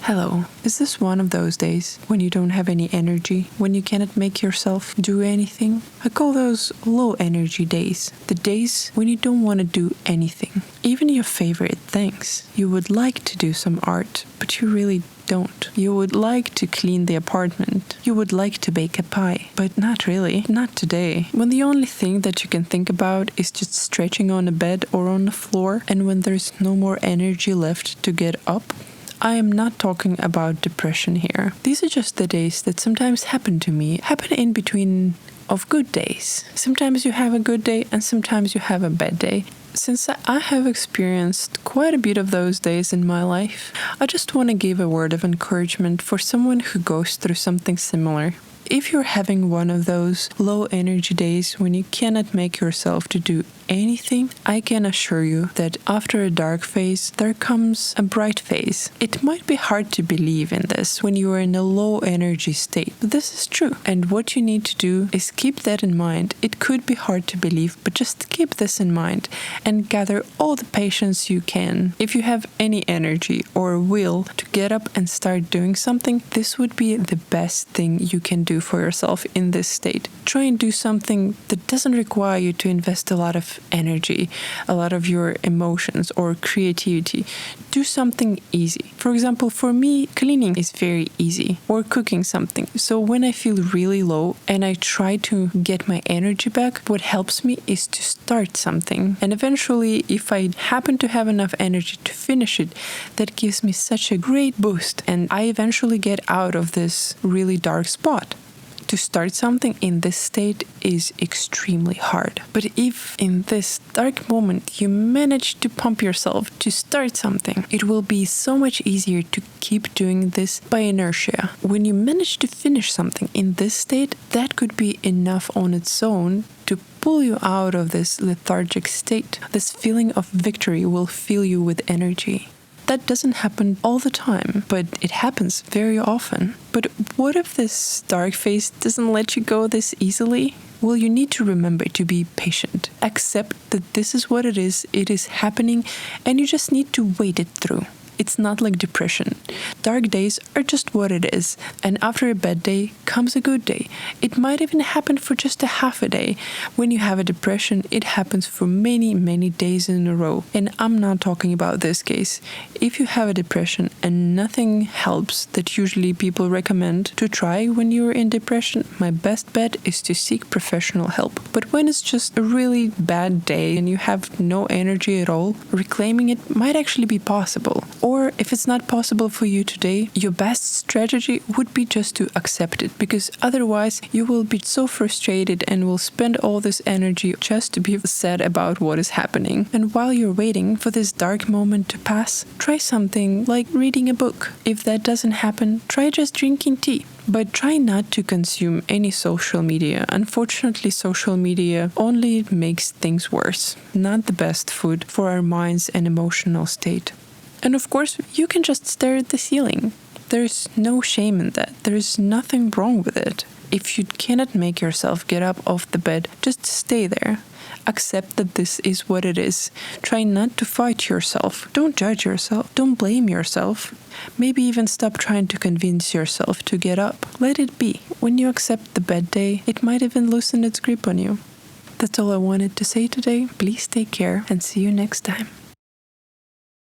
Hello. Is this one of those days when you don't have any energy, when you cannot make yourself do anything? I call those low energy days. The days when you don't want to do anything. Even your favorite things. You would like to do some art, but you really don't. You would like to clean the apartment. You would like to bake a pie, but not really. Not today. When the only thing that you can think about is just stretching on a bed or on the floor, and when there's no more energy left to get up. I am not talking about depression here. These are just the days that sometimes happen to me, happen in between of good days. Sometimes you have a good day and sometimes you have a bad day. Since I have experienced quite a bit of those days in my life, I just want to give a word of encouragement for someone who goes through something similar. If you're having one of those low energy days when you cannot make yourself to do anything, I can assure you that after a dark phase, there comes a bright phase. It might be hard to believe in this when you are in a low energy state, but this is true. And what you need to do is keep that in mind. It could be hard to believe, but just keep this in mind and gather all the patience you can. If you have any energy or will to get up and start doing something, this would be the best thing you can do for yourself in this state. Try and do something that doesn't require you to invest a lot of energy, a lot of your emotions or creativity. Do something easy. For example, for me, cleaning is very easy, or cooking something. So when I feel really low and I try to get my energy back, what helps me is to start something. And eventually, if I happen to have enough energy to finish it, that gives me such a great boost, and I eventually get out of this really dark spot. To start something in this state is extremely hard. But if in this dark moment you manage to pump yourself to start something, it will be so much easier to keep doing this by inertia. When you manage to finish something in this state, that could be enough on its own to pull you out of this lethargic state. This feeling of victory will fill you with energy. That doesn't happen all the time, but it happens very often. But what if this dark phase doesn't let you go this easily? Well, you need to remember to be patient. Accept that this is what it is happening, and you just need to wait it through. It's not like depression. Dark days are just what it is, and after a bad day comes a good day. It might even happen for just a half a day. When you have a depression, it happens for many, many days in a row. And I'm not talking about this case. If you have a depression and nothing helps that usually people recommend to try when you're in depression, my best bet is to seek professional help. But when it's just a really bad day and you have no energy at all, reclaiming it might actually be possible. Or if it's not possible for you today, your best strategy would be just to accept it, because otherwise you will be so frustrated and will spend all this energy just to be sad about what is happening. And while you're waiting for this dark moment to pass, try something like reading a book. If that doesn't happen, try just drinking tea. But try not to consume any social media. Unfortunately, social media only makes things worse. Not the best food for our minds and emotional state. And of course, you can just stare at the ceiling. There's no shame in that. There's nothing wrong with it. If you cannot make yourself get up off the bed, just stay there. Accept that this is what it is. Try not to fight yourself. Don't judge yourself. Don't blame yourself. Maybe even stop trying to convince yourself to get up. Let it be. When you accept the bad day, it might even loosen its grip on you. That's all I wanted to say today. Please take care and see you next time.